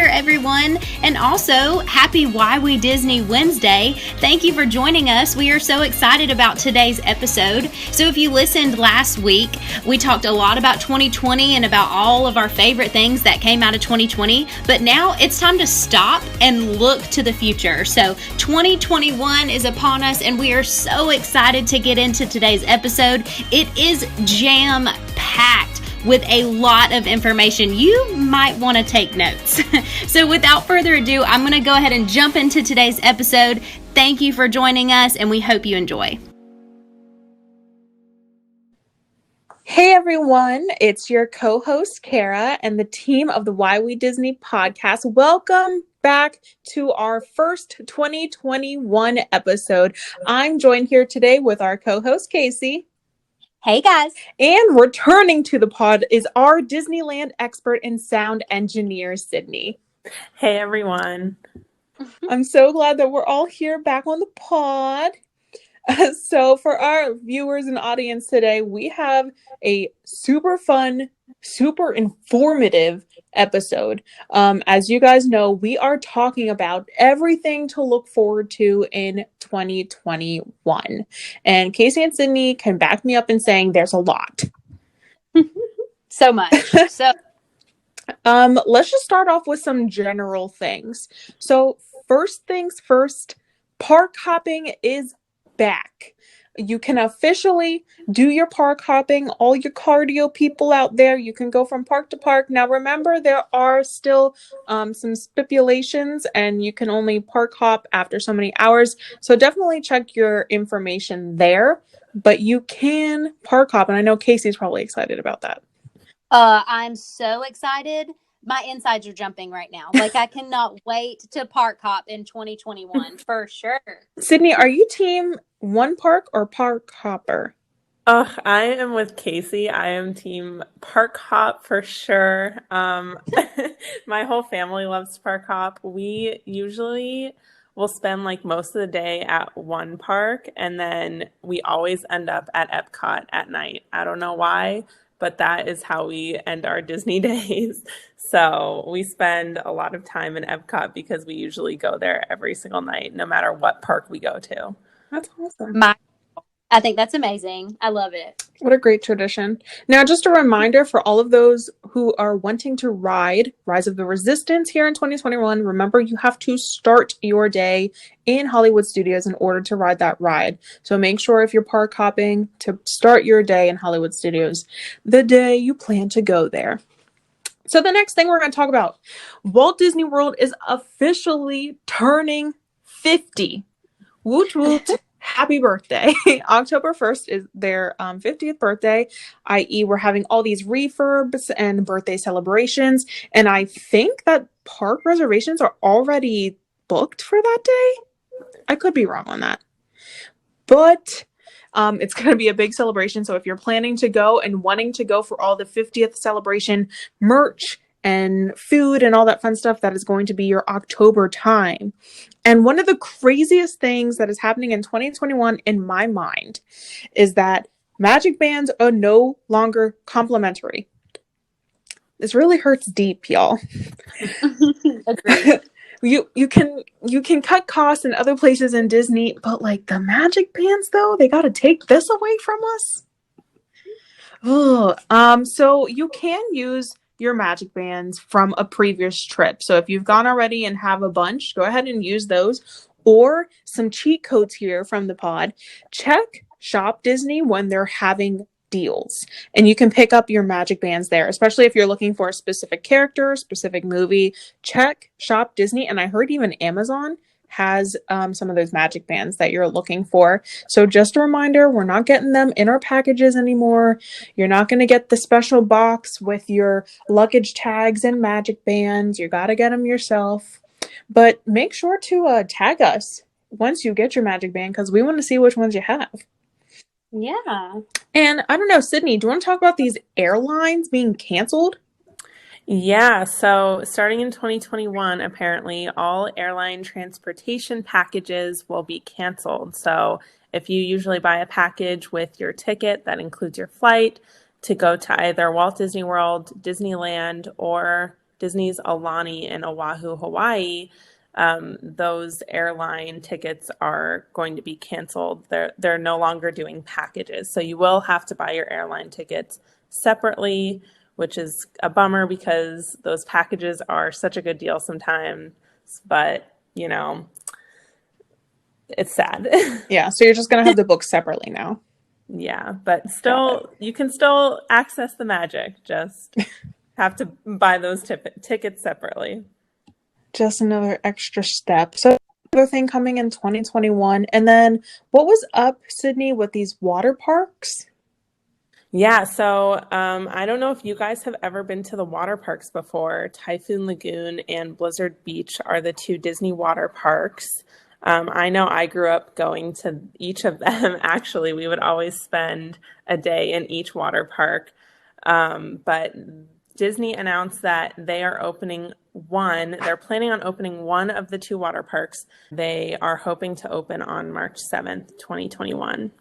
there, everyone. And also, happy Why We Disney Wednesday. Thank you for joining us. We are so excited about today's episode. So if you listened last week, we talked a lot about 2020 and about all of our favorite things that came out of 2020. But now it's time to stop and look to the future. So 2021 is upon us, and we are so excited to get into today's episode. It is jam-packed with a lot of information. You might want to take notes. So without further ado, I'm going to go ahead and jump into today's episode. Thank you for joining us, and we hope you enjoy. Hey everyone, it's your co-host Kara and the team of the Why We Disney podcast. Welcome back to our first 2021 episode. I'm joined here today with our co-host Kaycee. Hey guys. And returning to the pod is our Disneyland expert and sound engineer, Sydney. Hey everyone. I'm so glad that we're all here back on the pod. So for our viewers and audience today, we have a super fun, super informative episode. As you guys know, we are talking about everything to look forward to in 2021. And Kaycee and Sydney can back me up in saying there's a lot. So much. Let's just start off with some general things. So first things first, park hopping is back. You can officially do your park hopping. All your cardio people out there, you can go from park to park. Now remember, there are still some stipulations, and you can only park hop after so many hours. So definitely check your information there. But you can park hop, and I know Kaycee's probably excited about that. I'm so excited. My insides are jumping right now. Like, I cannot wait to park hop in 2021 for sure. Sydney, are you team one park or park hopper? Oh, I am with Kaycee. I am team park hop for sure. My whole family loves park hop. We usually will spend like most of the day at one park, and then we always end up at Epcot at night. I don't know why, but that is how we end our Disney days. So we spend a lot of time in Epcot because we usually go there every single night, no matter what park we go to. That's awesome. I think that's amazing. I love it. What a great tradition. Now, just a reminder for all of those who are wanting to ride Rise of the Resistance here in 2021, remember you have to start your day in Hollywood Studios in order to ride that ride. So make sure if you're park hopping to start your day in Hollywood Studios the day you plan to go there. So the next thing we're going to talk about, Walt Disney World is officially turning 50. Woot woot. Happy birthday. October 1st is their 50th birthday, i.e. we're having all these refurbs and birthday celebrations. And I think that park reservations are already booked for that day. I could be wrong on that. But it's going to be a big celebration. So if you're planning to go and wanting to go for all the 50th celebration merch and food and all that fun stuff, that is going to be your October time. And one of the craziest things that is happening in 2021 in my mind is that Magic Bands are no longer complimentary. This really hurts deep, y'all. Agreed. You can cut costs in other places in Disney, but like the Magic Bands though, they got to take this away from us. So you can use your Magic Bands from a previous trip. So if you've gone already and have a bunch, go ahead and use those. Or some cheat codes here from the pod. Check Shop Disney when they're having deals. And you can pick up your Magic Bands there, especially if you're looking for a specific character, specific movie. Check Shop Disney. And I heard even Amazon has some of those Magic Bands that you're looking for. So just a reminder, we're not getting them in our packages anymore. You're not going to get the special box with your luggage tags and Magic Bands. You got to get them yourself. But make sure to tag us once you get your Magic Band, because we want to see which ones you have. Yeah. And I don't know, Sydney, do you want to talk about these airlines being canceled? Yeah, so starting in 2021, apparently all airline transportation packages will be canceled. So if you usually buy a package with your ticket that includes your flight to go to either Walt Disney World, Disneyland, or Disney's Aulani in Oahu, Hawaii, those airline tickets are going to be canceled. They're no longer doing packages. So you will have to buy your airline tickets separately, which is a bummer because those packages are such a good deal sometimes. But, it's sad. Yeah, so you're just going to have to book separately now. Yeah, but still, you can still access the magic. Just have to buy those tickets separately. Just another extra step. So another thing coming in 2021. And then what was up, Sydney, with these water parks? Yeah, so I don't know if you guys have ever been to the water parks before. Typhoon Lagoon and Blizzard Beach are the two Disney water parks. I know I grew up going to each of them. Actually, we would always spend a day in each water park. But Disney announced that they're planning on opening one of the two water parks. They are hoping to open on March 7th, 2021.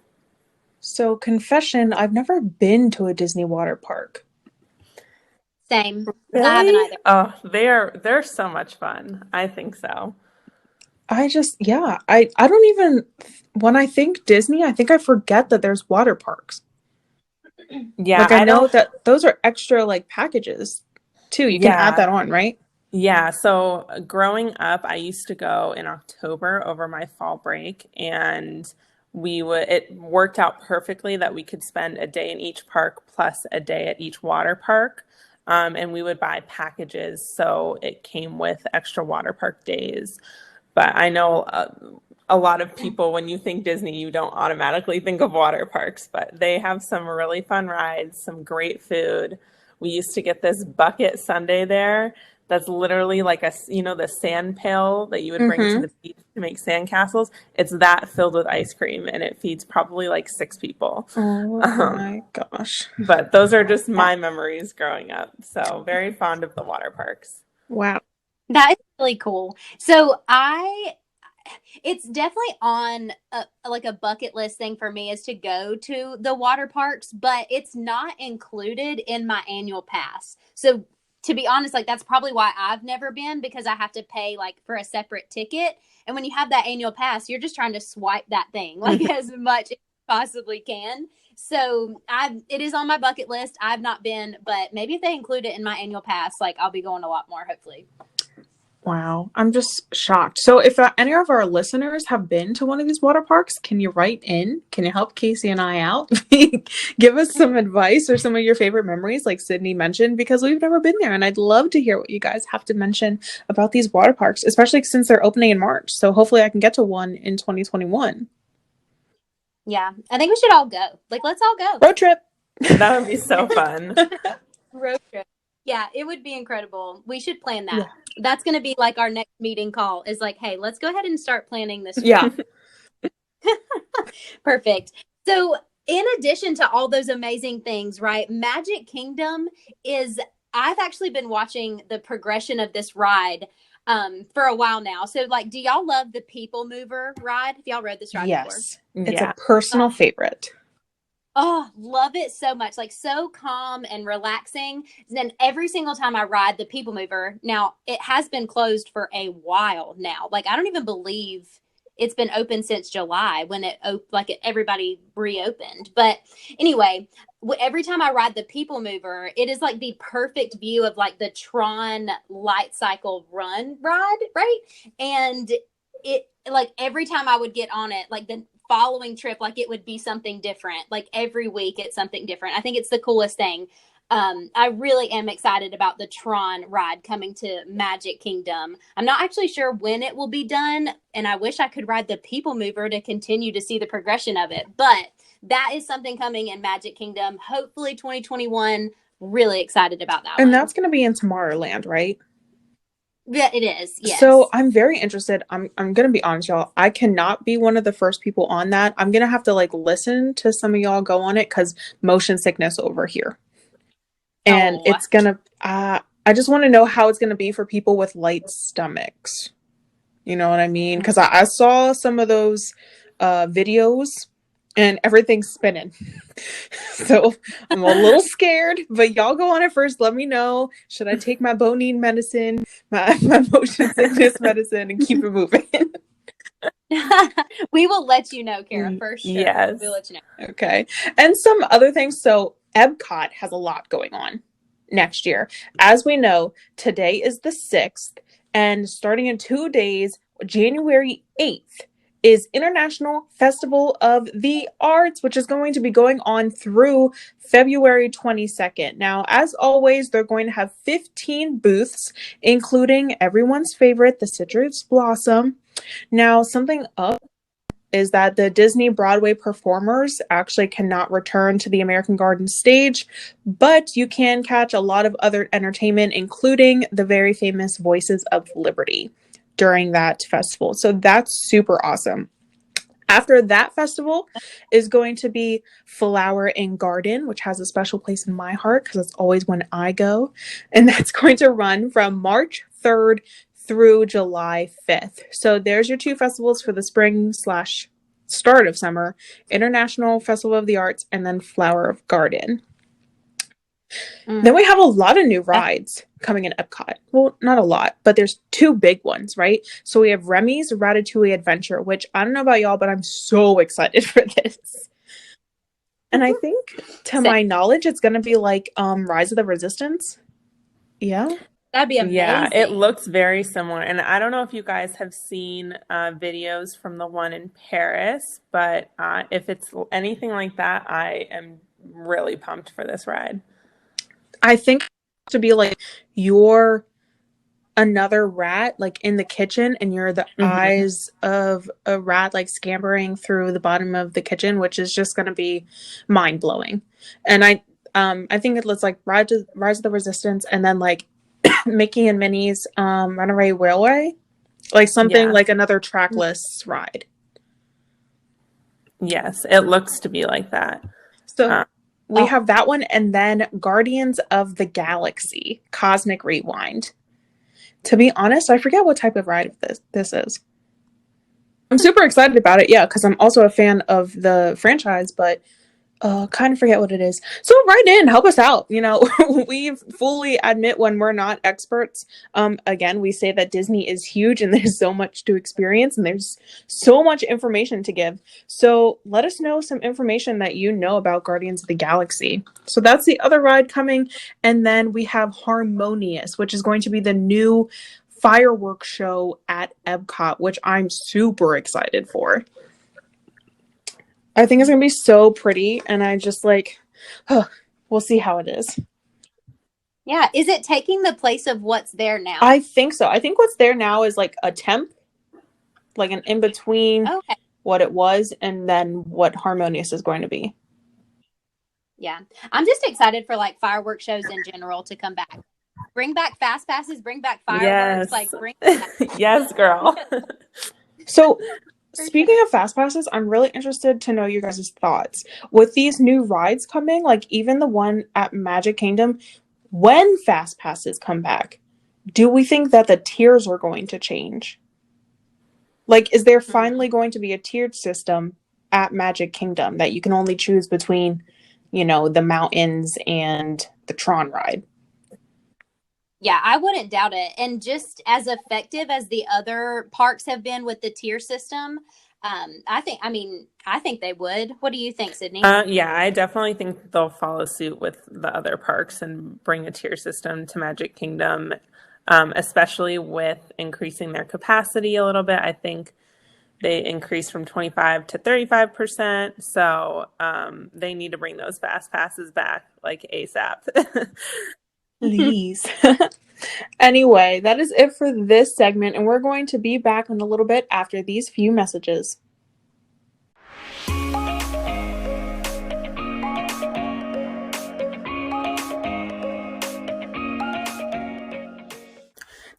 So, confession, I've never been to a Disney water park. Same. Really? I haven't either. Oh, they're so much fun. I think so. I don't even, when I think Disney, I think I forget that there's water parks. Yeah, like I know that those are extra like packages too. You can add that on, right? Yeah. So growing up, I used to go in October over my fall break, and it worked out perfectly that we could spend a day in each park plus a day at each water park. And we would buy packages, so it came with extra water park days. But I know a lot of people, when you think Disney, you don't automatically think of water parks, but they have some really fun rides, some great food. We used to get this bucket sundae there that's literally like the sand pail that you would bring to the beach to make sand castles. It's that filled with ice cream, and it feeds probably like 6 people. Oh my gosh. But those are just my memories growing up. So very fond of the water parks. Wow. That is really cool. So it's definitely on a bucket list thing for me is to go to the water parks, but it's not included in my annual pass. So to be honest, like that's probably why I've never been, because I have to pay like for a separate ticket. And when you have that annual pass, you're just trying to swipe that thing like as much as you possibly can. So it is on my bucket list. I've not been, but maybe if they include it in my annual pass, like I'll be going a lot more, hopefully. Wow. I'm just shocked. So if any of our listeners have been to one of these water parks, can you write in? Can you help Kaycee and I out? Give us some advice or some of your favorite memories like Sydney mentioned, because we've never been there. And I'd love to hear what you guys have to mention about these water parks, especially since they're opening in March. So hopefully I can get to one in 2021. Yeah. I think we should all go. Like, let's all go. Road trip. That would be so fun. Road trip. Yeah, it would be incredible. We should plan that. Yeah. That's going to be like our next meeting call is like, hey, let's go ahead and start planning this. Yeah. Perfect. So in addition to all those amazing things, right, Magic Kingdom I've actually been watching the progression of this ride for a while now. So like, do y'all love the People Mover ride? Have y'all rode this ride before? Yes. It's a personal favorite. Oh, love it so much. Like so calm and relaxing. And then every single time I ride the People Mover, now it has been closed for a while now. Like I don't even believe it's been open since July when everybody reopened. But anyway, every time I ride the People Mover, it is like the perfect view of like the Tron light cycle run ride, right? And it like every time I would get on it, like the following trip, like it would be something different. Like every week it's something different. I think it's the coolest thing. I really am excited about the Tron ride coming to Magic Kingdom. I'm not actually sure when it will be done, and I wish I could ride the People Mover to continue to see the progression of it. But that is something coming in Magic Kingdom. Hopefully 2021. Really excited about that one. And that's going to be in Tomorrowland, right? Yeah, it is. Yes. So I'm very interested. I'm going to be honest, y'all. I cannot be one of the first people on that. I'm going to have to like listen to some of y'all go on it because motion sickness over here. And it's going to, I just want to know how it's going to be for people with light stomachs. You know what I mean? Because I saw some of those videos and everything's spinning. So I'm a little scared, but y'all go on it first. Let me know. Should I take my bonine medicine, my motion sickness medicine, and keep it moving? We will let you know, Kara, for sure. Yes. We'll let you know. Okay. And some other things. So Epcot has a lot going on next year. As we know, today is the 6th, and starting in 2 days, January 8th, is International Festival of the Arts, which is going to be going on through February 22nd. Now, as always, they're going to have 15 booths, including everyone's favorite, the Citrus Blossom. Now, something up is that the Disney Broadway performers actually cannot return to the American Garden stage, but you can catch a lot of other entertainment, including the very famous Voices of Liberty during that festival. So that's super awesome. After that festival is going to be Flower and Garden, which has a special place in my heart because it's always when I go. And that's going to run from March 3rd through July 5th. So there's your 2 festivals for the spring / start of summer, International Festival of the Arts, and then Flower of Garden. Then we have a lot of new rides coming in Epcot. Well, not a lot, but there's 2 big ones, right? So we have Remy's Ratatouille Adventure, which I don't know about y'all, but I'm so excited for this. And I think, to my knowledge, it's going to be like Rise of the Resistance. Yeah. That'd be amazing. Yeah, it looks very similar. And I don't know if you guys have seen videos from the one in Paris, but if it's anything like that, I am really pumped for this ride. I think to be like you're another rat like in the kitchen, and you're the eyes of a rat like scampering through the bottom of the kitchen, which is just going to be mind blowing. And I think it looks like Rise of the Resistance, and then like Mickey and Minnie's Runaway Railway, like something like another trackless ride. Yes, it looks to be like that. So we have that one, and then Guardians of the Galaxy Cosmic Rewind. To be honest, I forget what type of ride this is. I'm super excited about it, yeah, because I'm also a fan of the franchise, but kind of forget what it is. So write in, help us out. You know, we fully admit when we're not experts. Again, we say that Disney is huge and there's so much to experience and there's so much information to give. So let us know some information that you know about Guardians of the Galaxy. So that's the other ride coming. And then we have Harmonious, which is going to be the new fireworks show at Epcot, which I'm super excited for. I think it's going to be so pretty, and I just we'll see how it is. Yeah. Is it taking the place of what's there now? I think so. I think what's there now is like a temp, like an in-between what it was and then what Harmonious is going to be. Yeah. I'm just excited for like fireworks shows in general to come back. Bring back fast passes, bring back fireworks. Yes. Like bring back. Yes, girl. So speaking of fast passes, I'm really interested to know your guys' thoughts. With these new rides coming, like even the one at Magic Kingdom, when fast passes come back, do we think that the tiers are going to change? Like, is there finally going to be a tiered system at Magic Kingdom that you can only choose between, you know, the mountains and the Tron ride? Yeah, I wouldn't doubt it. And just as effective as the other parks have been with the tier system, I think they would. What do you think, Sydney? Yeah, I definitely think they'll follow suit with the other parks and bring a tier system to Magic Kingdom, especially with increasing their capacity a little bit. I think they increased from 25 to 35%. So they need to bring those fast passes back like ASAP. Please. Anyway, that is it for this segment, and we're going to be back in a little bit after these few messages.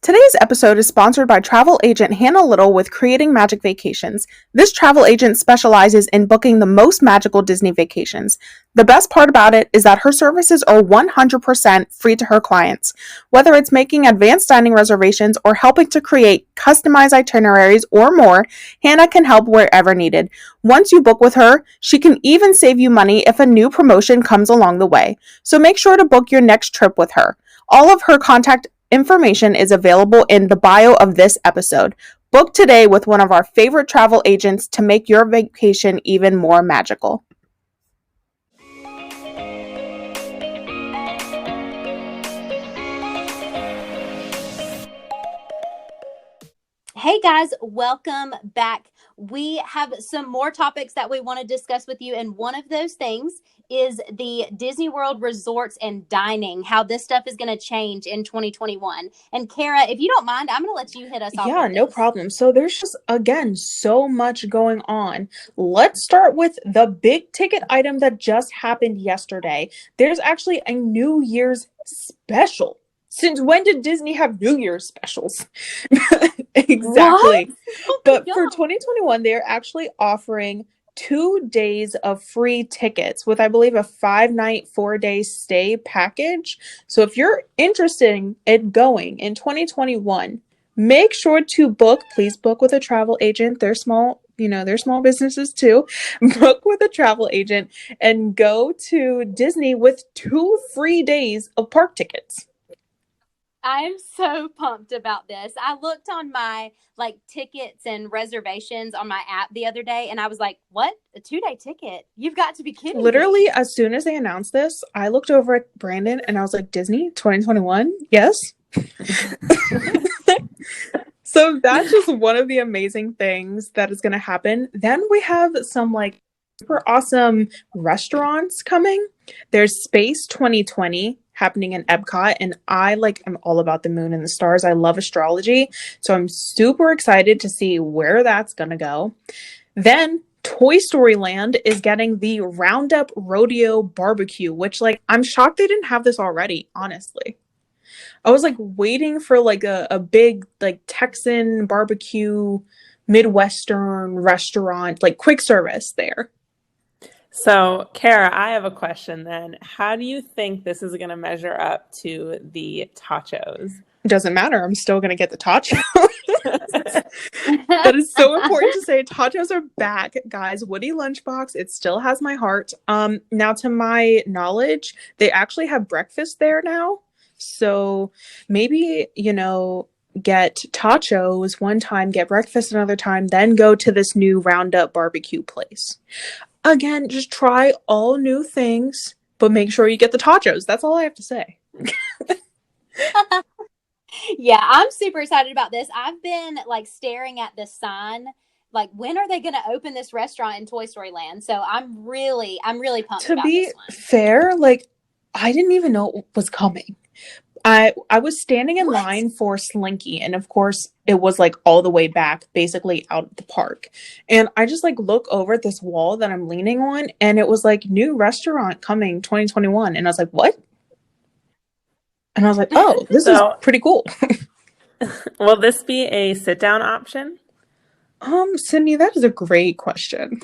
Today Today's episode is sponsored by travel agent Hannah Little with Creating Magic Vacations. This travel agent specializes in booking the most magical Disney vacations. The best part about it is that her services are 100% free to her clients. Whether it's making advanced dining reservations or helping to create customized itineraries or more, Hannah can help wherever needed. Once you book with her, she can even save you money if a new promotion comes along the way. So make sure to book your next trip with her. All of her contact information is available in the bio of this episode. Book today with one of our favorite travel agents to make your vacation even more magical. Hey guys, welcome back. We have some more topics that we want to discuss with you, and one of those things is the Disney World resorts and dining, how this stuff is going to change in 2021. And Kara, if you don't mind, I'm going to let you hit us off. Yeah, with no this. problem. So there's just, again, so much going on. Let's start with the big ticket item that just happened yesterday. There's actually a New Year's special. Since when did Disney have New Year's specials? Exactly. Oh But my for God. 2021, they're actually offering 2 days of free tickets with, I believe, a 5-night, 4-day stay package. So if you're interested in going in 2021, make sure to book. Please book with a travel agent. They're small, they're small businesses too. Book with a travel agent and go to Disney with 2 free days of park tickets. I am so pumped about this. I looked on my tickets and reservations on my app the other day, and I was like, what? A 2-day ticket? You've got to be kidding Literally, me. as soon as they announced this, I looked over at Brandon and I was like, Disney 2021? Yes. So that's just one of the amazing things that is going to happen. Then we have some super awesome restaurants coming. There's Space 2020 happening in Epcot, and I am all about the moon and the stars. I love astrology, so I'm super excited to see where that's going to go. Then Toy Story Land is getting the Roundup Rodeo Barbecue, which I'm shocked they didn't have this already, honestly. I was waiting for a big Texan barbecue Midwestern restaurant, quick service there. So, Kara, I have a question then. How do you think this is going to measure up to the tachos? It doesn't matter. I'm still going to get the tachos. That is so important to say. Tachos are back, guys. Woody Lunchbox. It still has my heart. Now, to my knowledge, they actually have breakfast there now. So maybe, get tachos one time, get breakfast another time, then go to this new Roundup barbecue place. Again, just try all new things, but make sure you get the tachos. That's all I have to say. Yeah, I'm super excited about this. I've been staring at this sign. When are they going to open this restaurant in Toy Story Land? So I'm really pumped about this one. To be fair, I didn't even know it was coming. I was standing in line for Slinky, and of course it was all the way back, basically out of the park. And I just look over at this wall that I'm leaning on, and it was new restaurant coming 2021. And I was like, what? And I was like, oh, this is pretty cool. Will this be a sit-down option? Sydney, that is a great question.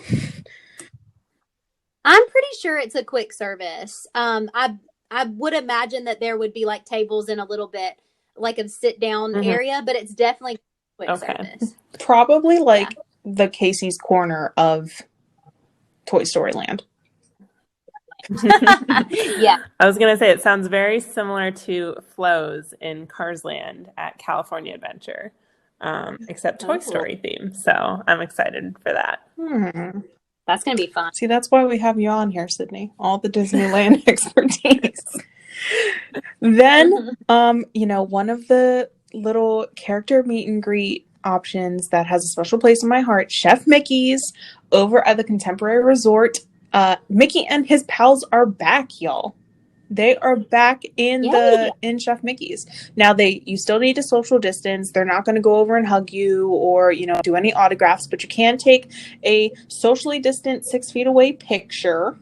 I'm pretty sure it's a quick service. I would imagine that there would be tables in a little bit a sit down area, but it's definitely quick service. Probably the Kaycee's corner of Toy Story Land. Yeah. I was going to say, it sounds very similar to Flo's in Cars Land at California Adventure, except Toy Story theme. So I'm excited for that. That's going to be fun. See, that's why we have you on here, Sydney. All the Disneyland expertise. Then, one of the little character meet and greet options that has a special place in my heart, Chef Mickey's over at the Contemporary Resort. Mickey and his pals are back, y'all. They are back in Chef Mickey's. Now you still need to social distance. They're not going to go over and hug you or, do any autographs, but you can take a socially distant 6 feet away picture.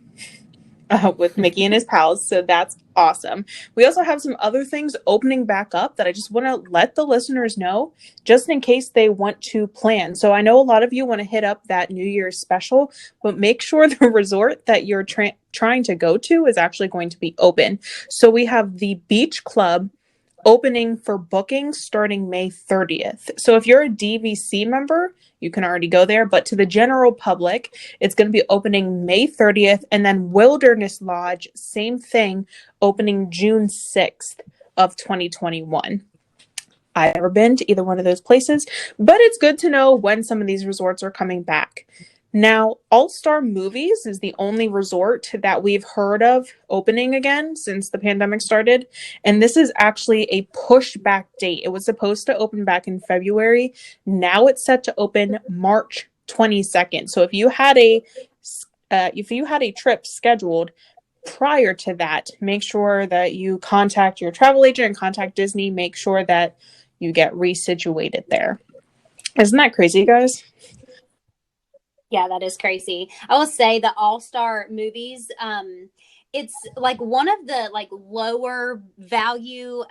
with Mickey and his pals. So that's awesome. We also have some other things opening back up that I just want to let the listeners know, just in case they want to plan. So I know a lot of you want to hit up that New Year's special, but make sure the resort that you're trying to go to is actually going to be open. So we have the Beach Club opening for bookings starting May 30th. So if you're a DVC member, you can already go there, but to the general public, it's going to be opening May 30th, and then Wilderness Lodge, same thing, opening June 6th of 2021. I've never been to either one of those places, but it's good to know when some of these resorts are coming back. Now, All Star Movies is the only resort that we've heard of opening again since the pandemic started. And this is actually a pushback date. It was supposed to open back in February. Now it's set to open March 22nd. So if you had a trip scheduled prior to that, make sure that you contact your travel agent and contact Disney. Make sure that you get resituated there. Isn't that crazy, guys? Yeah, that is crazy. I will say the All-Star movies, it's like one of the like lower value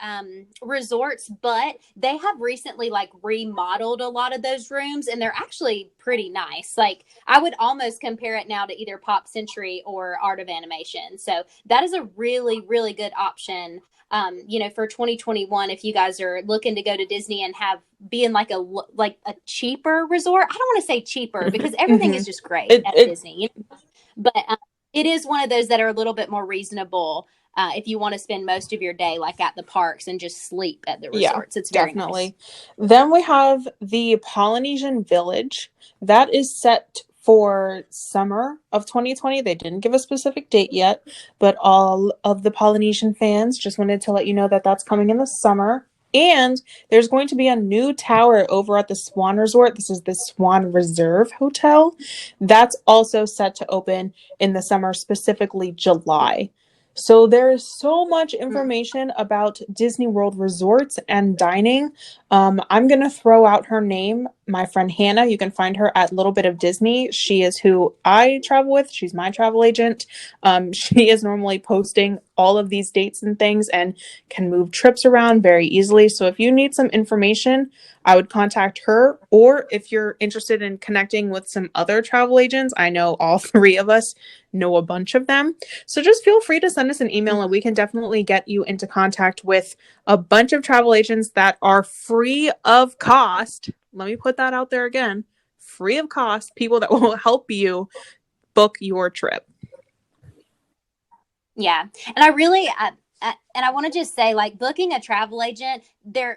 resorts, but they have recently like remodeled a lot of those rooms and they're actually pretty nice. Like I would almost compare it now to either Pop Century or Art of Animation. So that is a really, really good option. For 2021, if you guys are looking to go to Disney and be in like a cheaper resort. I don't want to say cheaper because everything is just great at Disney, but it is one of those that are a little bit more reasonable if you want to spend most of your day like at the parks and just sleep at the resorts. It's very definitely nice. Then we have the Polynesian Village that is set for summer of 2020. They didn't give a specific date yet, but all of the Polynesian fans just wanted to let you know that that's coming in the summer. And there's going to be a new tower over at the Swan Resort. This is the Swan Reserve Hotel. That's also set to open in the summer, specifically July. So there is so much information about Disney World resorts and dining. I'm going to throw out her name, my friend Hannah. You can find her at Little Bit of Disney. She is who I travel with. She's my travel agent. She is normally posting all of these dates and things and can move trips around very easily. So if you need some information, I would contact her. Or if you're interested in connecting with some other travel agents, I know all three of us know a bunch of them. So just feel free to send us an email and we can definitely get you into contact with a bunch of travel agents that are free of cost. Let me put that out there again. Free of cost, people that will help you book your trip. Yeah. And I really, and I want to just say, like, booking a travel agent,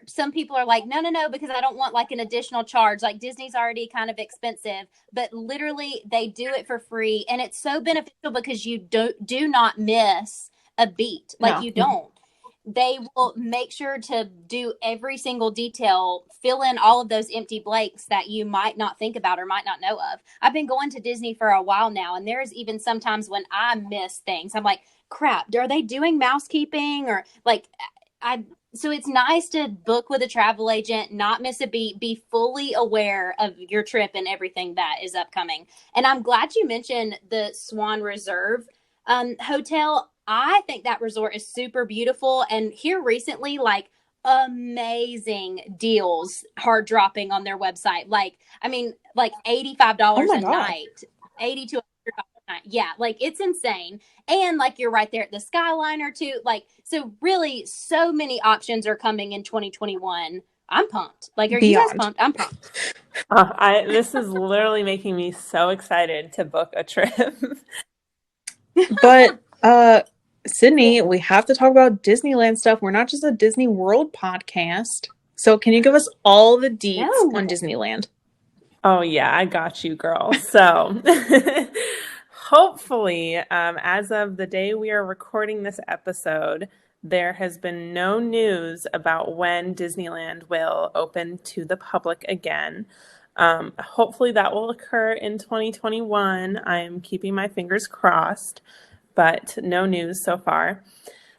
some people are like, no, because I don't want like an additional charge. Like Disney's already kind of expensive, but literally they do it for free. And it's so beneficial because you do not miss a beat. Like you don't. They will make sure to do every single detail, fill in all of those empty blanks that you might not think about or might not know of. I've been going to Disney for a while now, and there's even sometimes when I miss things. I'm like, crap, are they doing mousekeeping or like so it's nice to book with a travel agent, not miss a beat, be fully aware of your trip and everything that is upcoming. And I'm glad you mentioned the Swan Reserve hotel. I think that resort is super beautiful. And here recently, like amazing deals are dropping on their website. Like $85 a night, 80 to yeah, like it's insane. And like you're right there at the Skyliner too. Like, so really so many options are coming in 2021. I'm pumped. Like, are you guys pumped? I'm pumped. This is literally making me so excited to book a trip. But Sydney, we have to talk about Disneyland stuff. We're not just a Disney World podcast. So can you give us all the deets on Disneyland? Oh yeah, I got you, girl. So hopefully, as of the day we are recording this episode, there has been no news about when Disneyland will open to the public again. Hopefully that will occur in 2021. I'm keeping my fingers crossed, but no news so far.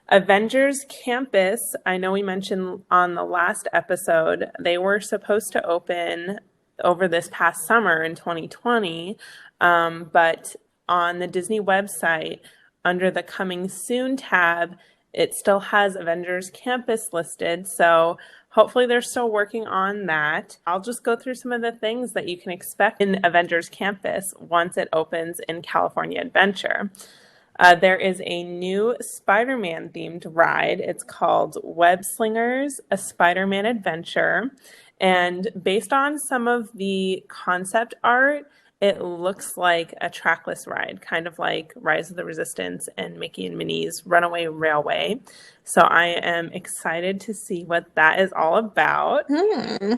Avengers Campus, I know we mentioned on the last episode, they were supposed to open over this past summer in 2020, but on the Disney website, under the Coming Soon tab, it still has Avengers Campus listed. So hopefully they're still working on that. I'll just go through some of the things that you can expect in Avengers Campus once it opens in California Adventure. There is a new Spider-Man themed ride. It's called Web Slingers, a Spider-Man Adventure. And based on some of the concept art, it looks like a trackless ride, kind of like Rise of the Resistance and Mickey and Minnie's Runaway Railway. So I am excited to see what that is all about. Right.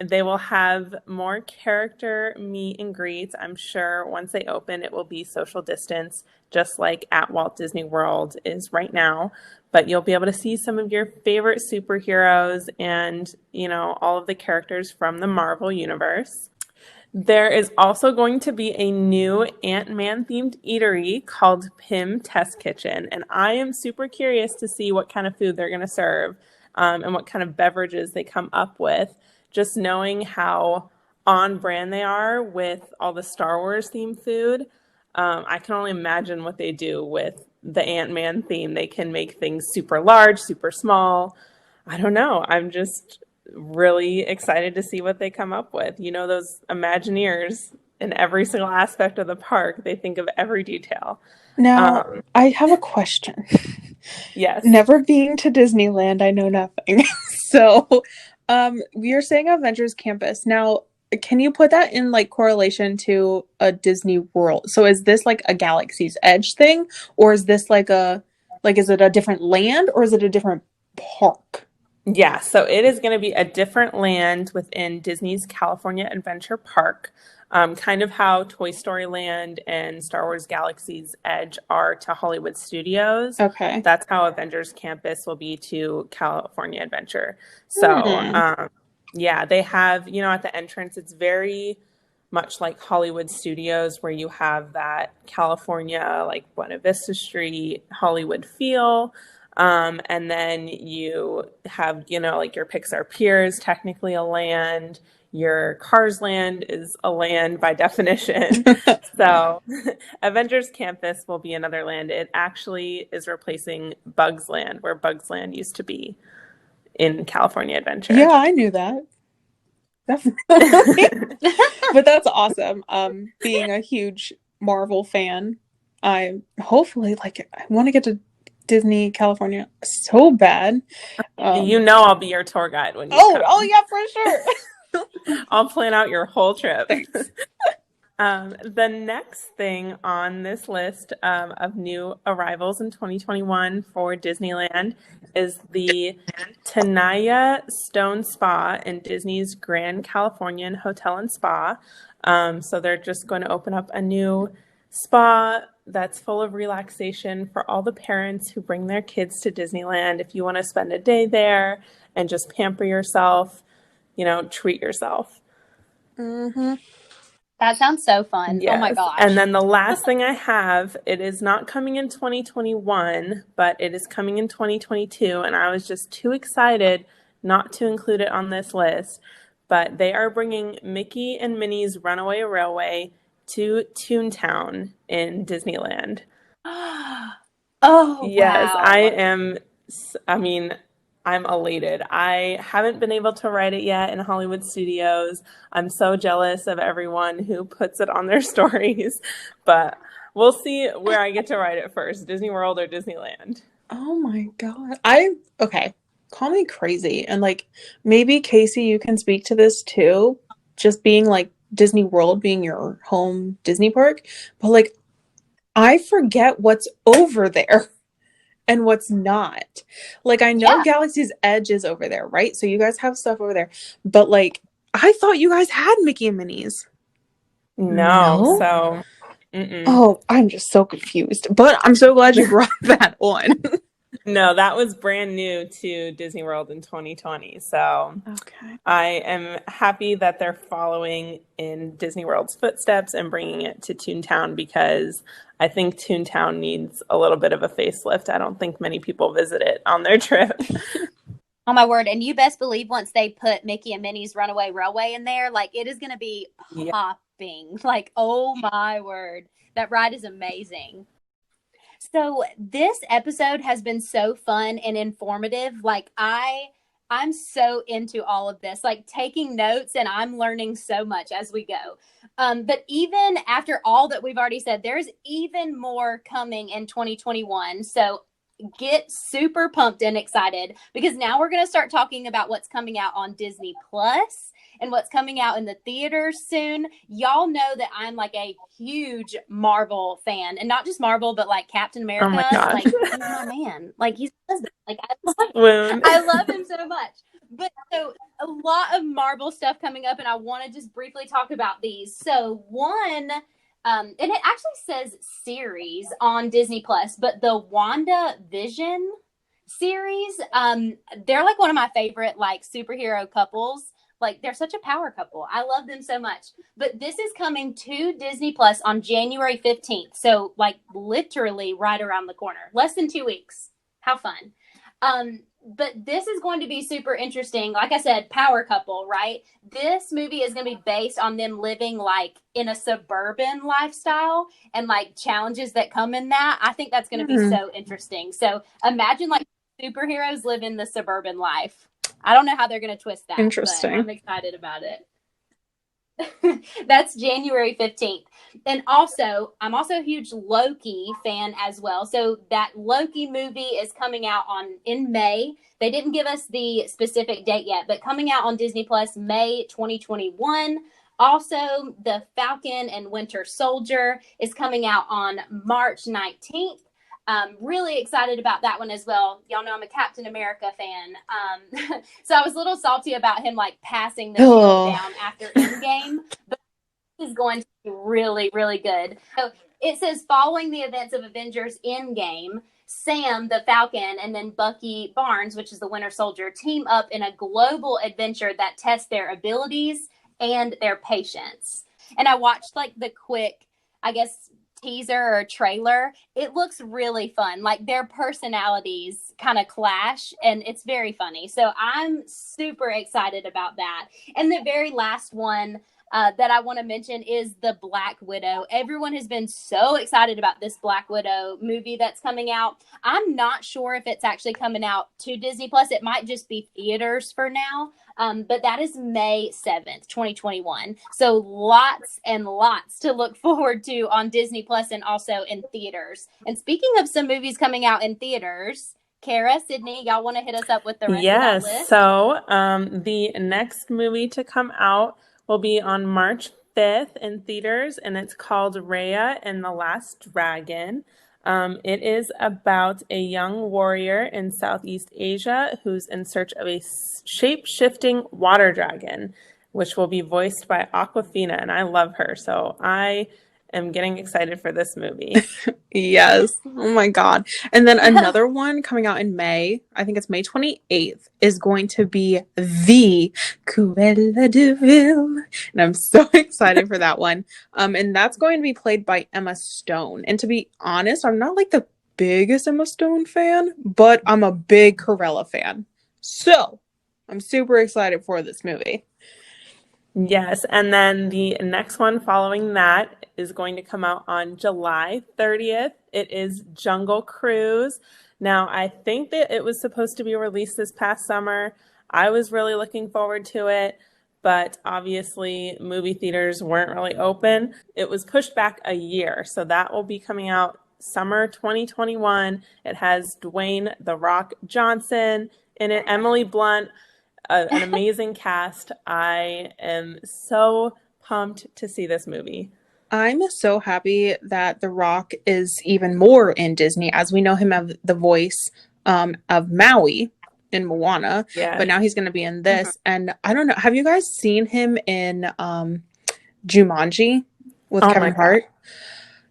They will have more character meet and greets. I'm sure once they open, it will be social distance, just like at Walt Disney World is right now. But you'll be able to see some of your favorite superheroes and, all of the characters from the Marvel Universe. There is also going to be a new Ant-Man themed eatery called Pym Test Kitchen, and I am super curious to see what kind of food they're going to serve and what kind of beverages they come up with. Just knowing how on brand they are with all the Star Wars themed food, I can only imagine what they do with the Ant-Man theme. They can make things super large, super small. I don't know. I'm just really excited to see what they come up with. Those Imagineers in every single aspect of the park, they think of every detail. Now, I have a question. Yes. Never being to Disneyland, I know nothing. So, you're saying Avengers Campus. Now, can you put that in correlation to a Disney World? So is this like a Galaxy's Edge thing, or is this is it a different land, or is it a different park? Yeah, so it is going to be a different land within Disney's California Adventure Park, kind of how Toy Story Land and Star Wars Galaxy's Edge are to Hollywood Studios. Okay. That's how Avengers Campus will be to California Adventure. So, yeah, they have, at the entrance, it's very much like Hollywood Studios, where you have that California, like Buena Vista Street, Hollywood feel. And then you have, your Pixar Pier is technically a land. Your Cars Land is a land by definition. So Avengers Campus will be another land. It actually is replacing Bugs Land, where Bugs Land used to be in California Adventure. Yeah, I knew that. Definitely. But that's awesome. Being a huge Marvel fan, I hopefully I want to get to Disney California so bad. I'll be your tour guide when you come. Oh yeah, for sure. I'll plan out your whole trip. Thanks. The next thing on this list of new arrivals in 2021 for Disneyland is the Tenaya Stone Spa in Disney's Grand Californian Hotel and Spa. So they're just going to open up a new spa that's full of relaxation for all the parents who bring their kids to Disneyland. If you want to spend a day there and just pamper yourself, treat yourself. Mm-hmm. That sounds so fun. Yes. Oh my gosh. And then the last thing I have, it is not coming in 2021, but it is coming in 2022. And I was just too excited not to include it on this list. But they are bringing Mickey and Minnie's Runaway Railway to Toontown in Disneyland. Oh, yes, wow. I'm elated. I haven't been able to ride it yet in Hollywood Studios. I'm so jealous of everyone who puts it on their stories, but we'll see where I get to ride it first, Disney World or Disneyland. Oh my God. Okay, call me crazy. And maybe Kaycee, you can speak to this too. Just being Disney World being your home Disney park. But I forget what's over there and what's not. I know Galaxy's Edge is over there, right? So you guys have stuff over there. But I thought you guys had Mickey and Minnie's. No? So Oh, I'm just so confused. But I'm so glad you brought that on. No, that was brand new to Disney World in 2020. So okay. I am happy that they're following in Disney World's footsteps and bringing it to Toontown, because I think Toontown needs a little bit of a facelift. I don't think many people visit it on their trip. Oh my word. And you best believe once they put Mickey and Minnie's Runaway Railway in there, it is going to be laughing. Like, oh my word. That ride is amazing. So this episode has been so fun and informative. Like I'm so into all of this, like taking notes, and I'm learning so much as we go. But even after all that we've already said, there's even more coming in 2021. So get super pumped and excited, because now we're going to start talking about what's coming out on Disney Plus and what's coming out in the theaters soon. Y'all know that I'm like a huge Marvel fan, and not just Marvel, but like Captain Oh America. my God. Like, he's my man. Like, he's like, Wound. I love him so much. But so a lot of Marvel stuff coming up, and I want to just briefly talk about these. So one, and it actually says series on Disney Plus, but the WandaVision series, they're like one of my favorite like superhero couples. Like, they're such a power couple. I love them so much. But this is coming to Disney Plus on January 15th. So like literally right around the corner. Less than 2 weeks. How fun. But this is going to be super interesting. Like I said, power couple, right? This movie is going to be based on them living like in a suburban lifestyle and like challenges that come in that. I think that's going to be so interesting. So imagine like superheroes live in the suburban life. I don't know how they're going to twist that. Interesting. But I'm excited about it. That's January 15th. And also, I'm also a huge Loki fan as well. So that Loki movie is coming out in May. They didn't give us the specific date yet, but coming out on Disney Plus May 2021. Also, The Falcon and Winter Soldier is coming out on March 19th. Really excited about that one as well. Y'all know I'm a Captain America fan. So I was a little salty about him like passing the shield down after Endgame, but is going to be really, really good. So it says, following the events of Avengers Endgame, Sam, the Falcon, and then Bucky Barnes, which is the Winter Soldier, team up in a global adventure that tests their abilities and their patience. And I watched like the quick, I guess, teaser or trailer. It looks really fun. Like, their personalities kind of clash, and it's very funny. So I'm super excited about that. And the very last one that I want to mention is the Black Widow. Everyone has been so excited about this Black Widow movie that's coming out. I'm not sure if it's actually coming out to Disney Plus. It might just be theaters for now. But that is May 7th, 2021. So lots and lots to look forward to on Disney Plus and also in theaters. And speaking of some movies coming out in theaters, Kara, Sydney, y'all want to hit us up with the rest of that list? Yes. So the next movie to come out will be on March 5th in theaters, and it's called Raya and the Last Dragon. It is about a young warrior in Southeast Asia who's in search of a shape-shifting water dragon, which will be voiced by Awkwafina, and I love her, so I am getting excited for this movie. Yes. Oh my God. And then another one coming out in May, I think it's May 28th, is going to be the Cruella de Vil. And I'm so excited for that one. And that's going to be played by Emma Stone. And to be honest, I'm not like the biggest Emma Stone fan, but I'm a big Cruella fan. So I'm super excited for this movie. Yes, and then the next one following that is going to come out on July 30th. It is Jungle Cruise. Now, I think that it was supposed to be released this past summer. I was really looking forward to it, but obviously movie theaters weren't really open. It was pushed back a year, so that will be coming out summer 2021. It has Dwayne "The Rock" Johnson in it, Emily Blunt, an amazing cast. I am so pumped to see this movie. I'm so happy that The Rock is even more in Disney, as we know him as the voice of Maui in Moana, but now he's going to be in this. And I don't know, have you guys seen him in Jumanji with Kevin Hart?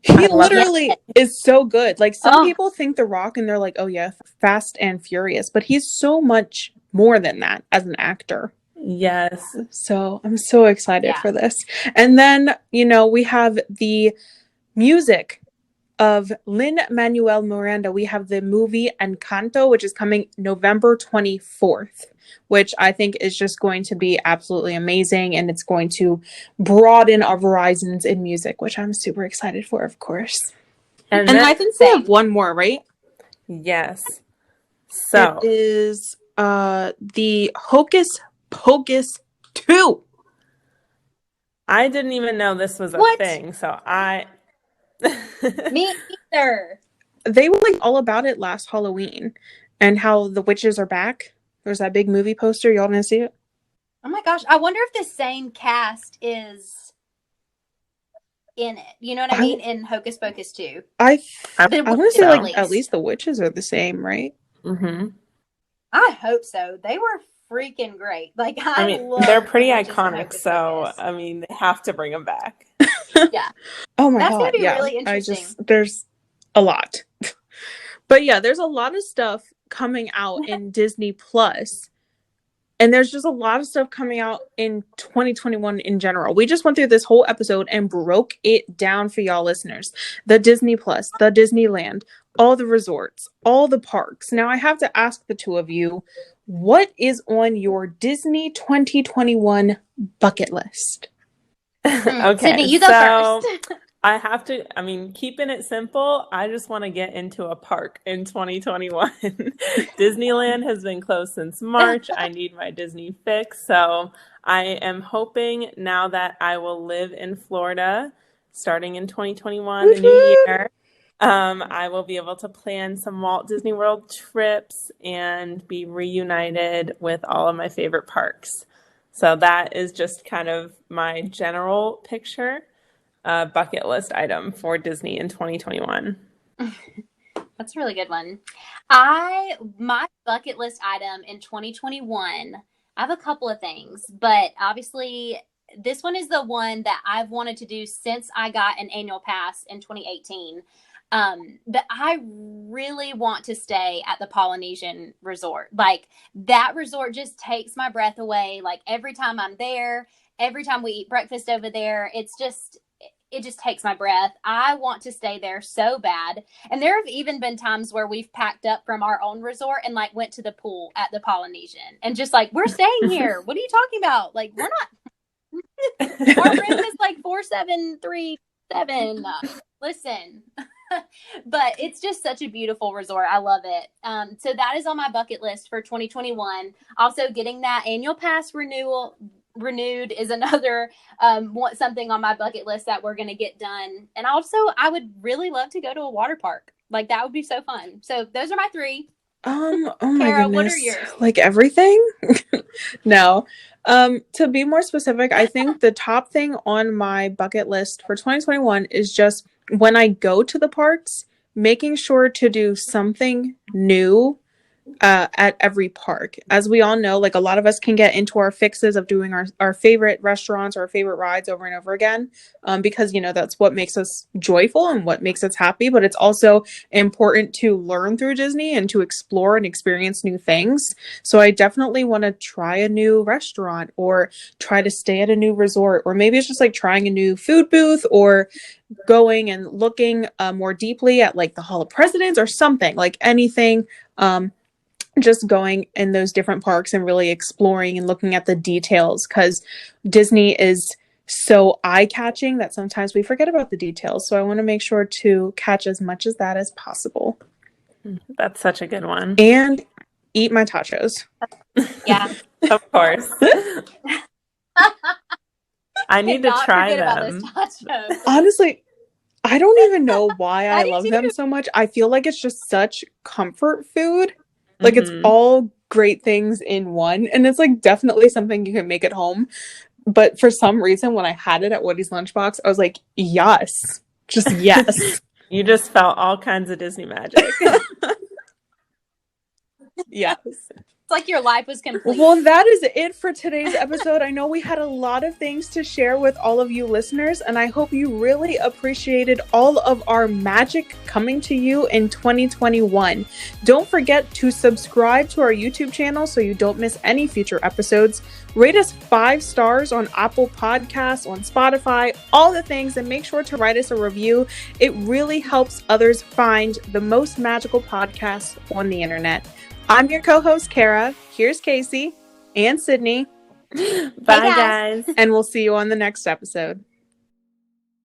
He literally is so good. Like, some people think The Rock and they're like, oh yeah, Fast and Furious, but he's so much more than that as an actor. Yes. So I'm so excited for this. And then, you know, we have the music of Lin-Manuel Miranda, we have the movie Encanto, which is coming November 24th, which I think is just going to be absolutely amazing. And it's going to broaden our horizons in music, which I'm super excited for, of course. And then I think we have one more, right? Yes. So it is the Hocus Pocus 2. I didn't even know this was a thing, so Me either. They were like all about it last Halloween and how the witches are back. There's that big movie poster. Y'all didn't see it? Oh my gosh. I wonder if the same cast is in it. You know what I mean? In Hocus Pocus 2. I want to say like at least the witches are the same, right? Mm-hmm. I hope so. They were freaking great. Like I mean, they're pretty iconic, so I mean, they have to bring them back. Yeah. Oh my God. That's gonna be really interesting. There's a lot. But yeah, there's a lot of stuff coming out in Disney Plus. And there's just a lot of stuff coming out in 2021 in general. We just went through this whole episode and broke it down for y'all listeners. The Disney Plus, the Disneyland, all the resorts, all the parks. Now I have to ask the two of you, what is on your Disney 2021 bucket list? Okay, Sydney, you go first. I have to, I mean, keeping it simple, I just want to get into a park in 2021. Disneyland has been closed since March. I need my Disney fix. So I am hoping now that I will live in Florida starting in 2021, the new year, I will be able to plan some Walt Disney World trips and be reunited with all of my favorite parks. So that is just kind of my general picture. Bucket list item for Disney in 2021. That's a really good one. My bucket list item in 2021, I have a couple of things, but obviously this one is the one that I've wanted to do since I got an annual pass in 2018. But I really want to stay at the Polynesian resort. Like that resort just takes my breath away. Like every time I'm there, every time we eat breakfast over there, it just takes my breath. I want to stay there so bad. And there have even been times where we've packed up from our own resort and like went to the pool at the Polynesian and just like, we're staying here. What are you talking about? Like, we're not, our room is like 4737. Listen, but it's just such a beautiful resort. I love it. So that is on my bucket list for 2021. Also getting that annual pass renewed is another something on my bucket list that we're going to get done. And also I would really love to go to a water park. Like that would be so fun. So those are my three. Oh my Kara, goodness. What are yours? Like everything? No. To be more specific, I think the top thing on my bucket list for 2021 is just when I go to the parks, making sure to do something new at every park. As we all know, like a lot of us can get into our fixes of doing our favorite restaurants or our favorite rides over and over again, because that's what makes us joyful and what makes us happy. But it's also important to learn through Disney and to explore and experience new things. So I definitely want to try a new restaurant or try to stay at a new resort, or maybe it's just like trying a new food booth or going and looking more deeply at like the Hall of Presidents or something, like anything. Just going in those different parks and really exploring and looking at the details, because Disney is so eye-catching that sometimes we forget about the details. So I want to make sure to catch as much of that as possible. That's such a good one. And eat my tachos. Yeah. Of course. I need to try them. Honestly, I don't even know why I love them so much. I feel like it's just such comfort food. Like it's all great things in one. And it's like definitely something you can make at home. But for some reason, when I had it at Woody's Lunchbox, I was like, yes. Just yes. You just felt all kinds of Disney magic. Yes. It's like your life was complete. Well, that is it for today's episode. I know we had a lot of things to share with all of you listeners, and I hope you really appreciated all of our magic coming to you in 2021. Don't forget to subscribe to our YouTube channel so you don't miss any future episodes. Rate us 5 stars on Apple Podcasts, on Spotify, all the things, and make sure to write us a review. It really helps others find the most magical podcasts on the internet. I'm your co-host, Kara. Here's Kaycee and Sydney. Bye, guys. And we'll see you on the next episode.